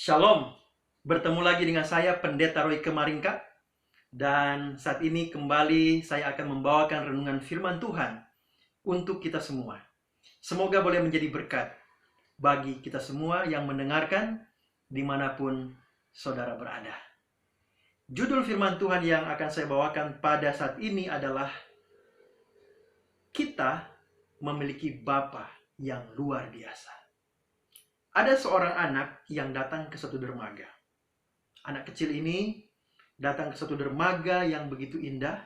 Shalom, bertemu lagi dengan saya Pendeta Roy Kemaringka. Dan saat ini kembali saya akan membawakan renungan firman Tuhan untuk kita semua. Semoga boleh menjadi berkat bagi kita semua yang mendengarkan dimanapun saudara berada. Judul firman Tuhan yang akan saya bawakan pada saat ini adalah Kita memiliki Bapa yang luar biasa. Ada seorang anak yang datang ke suatu dermaga. Anak kecil ini datang ke suatu dermaga yang begitu indah,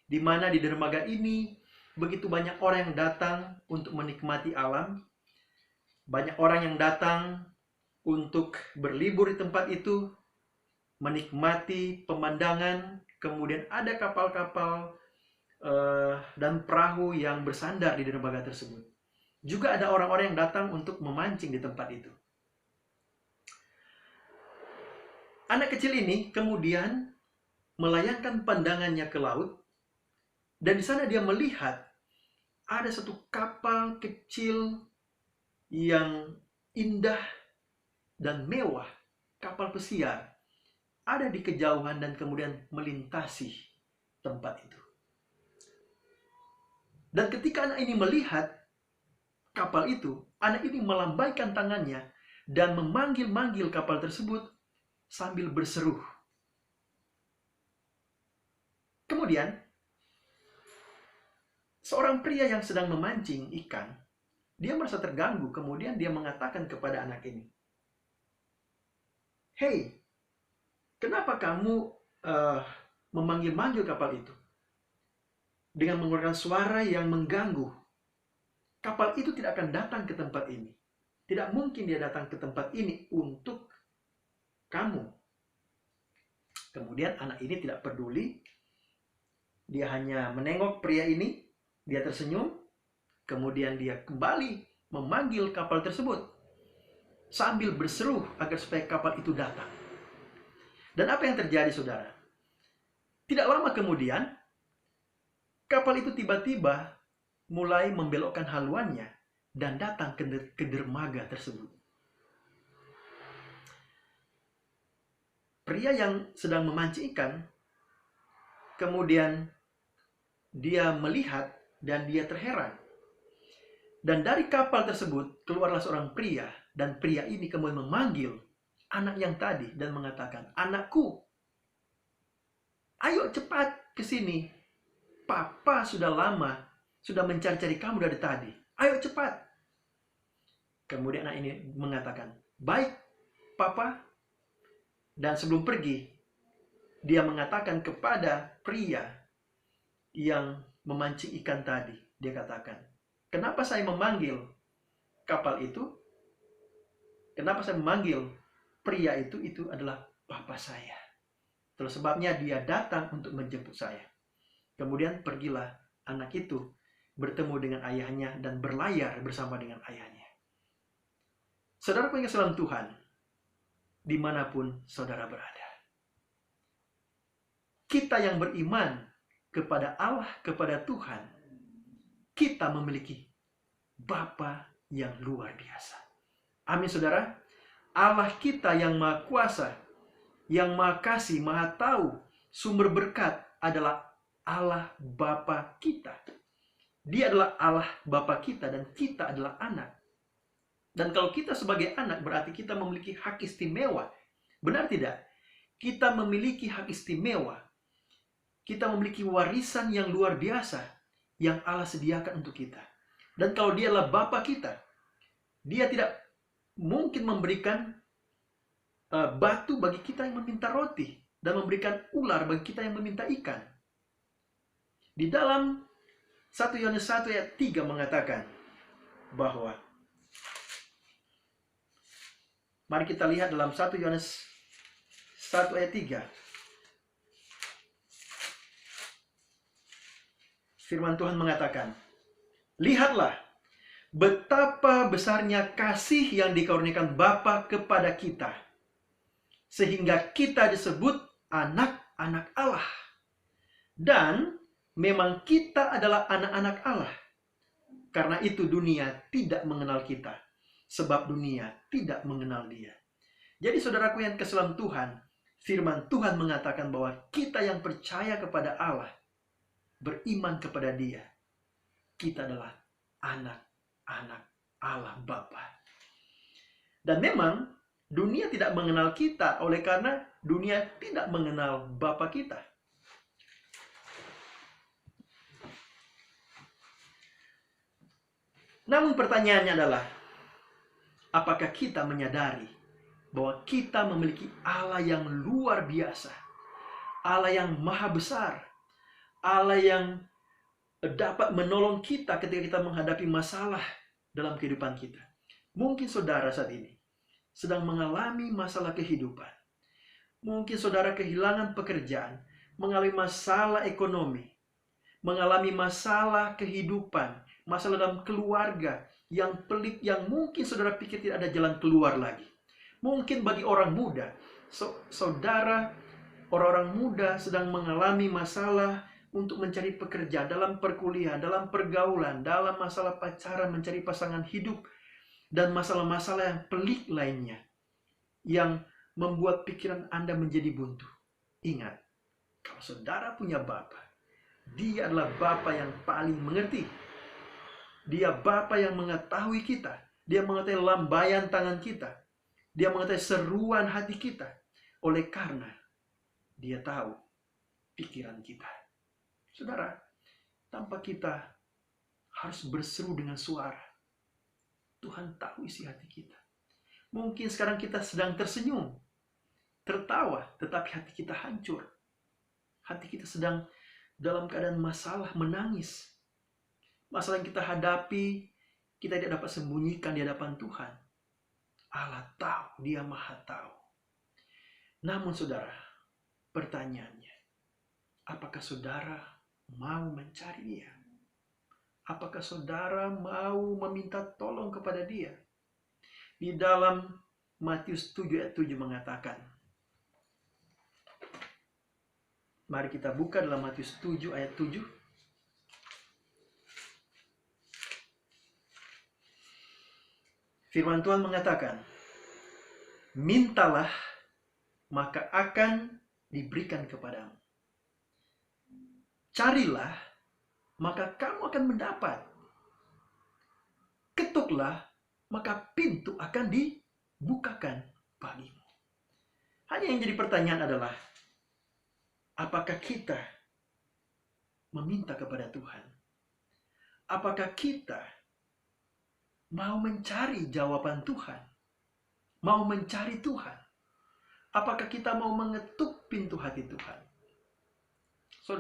di mana di dermaga ini begitu banyak orang yang datang untuk menikmati alam. Banyak orang yang datang untuk berlibur di tempat itu, menikmati pemandangan. Kemudian ada kapal-kapal dan perahu yang bersandar di dermaga tersebut. Juga ada orang-orang yang datang untuk memancing di tempat itu. Anak kecil ini kemudian melayangkan pandangannya ke laut, dan di sana dia melihat ada satu kapal kecil yang indah dan mewah, kapal pesiar, ada di kejauhan dan kemudian melintasi tempat itu. Dan ketika anak ini melihat kapal itu, anak ini melambaikan tangannya dan memanggil-manggil kapal tersebut sambil berseru. Kemudian, seorang pria yang sedang memancing ikan, dia merasa terganggu. Kemudian dia mengatakan kepada anak ini, "Hei, kenapa kamu memanggil-manggil kapal itu dengan mengeluarkan suara yang mengganggu? Kapal itu tidak akan datang ke tempat ini. Tidak mungkin dia datang ke tempat ini untuk kamu." Kemudian anak ini tidak peduli. Dia hanya menengok pria ini. Dia tersenyum. Kemudian dia kembali memanggil kapal tersebut sambil berseru agar supaya kapal itu datang. Dan apa yang terjadi, saudara? Tidak lama kemudian, kapal itu tiba-tiba mulai membelokkan haluannya dan datang ke dermaga tersebut. Pria yang sedang memancing ikan, kemudian dia melihat dan dia terheran. Dan dari kapal tersebut keluarlah seorang pria, dan pria ini kemudian memanggil anak yang tadi dan mengatakan, "Anakku, ayo cepat ke sini. Papa sudah mencari-cari kamu dari tadi. Ayo cepat." Kemudian anak ini mengatakan, "Baik, Papa." Dan sebelum pergi, dia mengatakan kepada pria yang memancing ikan tadi, dia katakan, "Kenapa saya memanggil kapal itu? Kenapa saya memanggil pria itu? Itu adalah Papa saya. Terus sebabnya dia datang untuk menjemput saya." Kemudian pergilah anak itu bertemu dengan ayahnya dan berlayar bersama dengan ayahnya. Saudara pengasih dalam Tuhan, dimanapun saudara berada, kita yang beriman kepada Allah, kepada Tuhan, kita memiliki Bapa yang luar biasa. Amin, saudara. Allah kita yang maha kuasa, yang maha kasih, maha tahu, sumber berkat adalah Allah Bapa kita. Dia adalah Allah Bapa kita dan kita adalah anak. Dan kalau kita sebagai anak berarti kita memiliki hak istimewa. Benar tidak? Kita memiliki hak istimewa. Kita memiliki warisan yang luar biasa yang Allah sediakan untuk kita. Dan kalau Dia adalah Bapa kita, Dia tidak mungkin memberikan batu bagi kita yang meminta roti dan memberikan ular bagi kita yang meminta ikan. Di dalam 1 Yohanes 1 ayat 3 mengatakan bahwa, mari kita lihat dalam 1 Yohanes 1 ayat 3. Firman Tuhan mengatakan, "Lihatlah betapa besarnya kasih yang dikaruniakan Bapa kepada kita, sehingga kita disebut anak-anak Allah. Dan memang kita adalah anak-anak Allah. Karena itu dunia tidak mengenal kita, sebab dunia tidak mengenal Dia." Jadi saudaraku yang kasih dalam Tuhan, firman Tuhan mengatakan bahwa kita yang percaya kepada Allah, beriman kepada Dia, kita adalah anak-anak Allah Bapa. Dan memang dunia tidak mengenal kita oleh karena dunia tidak mengenal Bapa kita. Namun pertanyaannya adalah, apakah kita menyadari bahwa kita memiliki Allah yang luar biasa, Allah yang maha besar, Allah yang dapat menolong kita ketika kita menghadapi masalah dalam kehidupan kita. Mungkin saudara saat ini sedang mengalami masalah kehidupan. Mungkin saudara kehilangan pekerjaan, mengalami masalah ekonomi, mengalami masalah kehidupan, masalah dalam keluarga yang pelik, yang mungkin saudara pikir tidak ada jalan keluar lagi. Mungkin bagi orang muda, saudara, orang-orang muda sedang mengalami masalah untuk mencari pekerjaan, dalam perkuliahan, dalam pergaulan, dalam masalah pacaran, mencari pasangan hidup, dan masalah-masalah yang pelik lainnya yang membuat pikiran Anda menjadi buntu. Ingat, kalau saudara punya Bapa, Dia adalah Bapa yang paling mengerti. Dia Bapa yang mengetahui kita. Dia mengetahui lambaian tangan kita. Dia mengetahui seruan hati kita. Oleh karena Dia tahu pikiran kita. Saudara, tanpa kita harus berseru dengan suara, Tuhan tahu isi hati kita. Mungkin sekarang kita sedang tersenyum, tertawa, tetapi hati kita hancur. Hati kita sedang dalam keadaan masalah, menangis. Masalah yang kita hadapi, kita tidak dapat sembunyikan di hadapan Tuhan. Allah tahu, Dia maha tahu. Namun saudara, pertanyaannya, apakah saudara mau mencari Dia? Apakah saudara mau meminta tolong kepada Dia? Di dalam Matius 7 ayat 7 mengatakan, mari kita buka dalam Matius 7 ayat 7. Firman Tuhan mengatakan, mintalah maka akan diberikan kepadamu. Carilah maka kamu akan mendapat. Ketuklah maka pintu akan dibukakan bagimu. Hanya yang jadi pertanyaan adalah, apakah kita meminta kepada Tuhan? Apakah kita mau mencari jawaban Tuhan? Mau mencari Tuhan? Apakah kita mau mengetuk pintu hati Tuhan?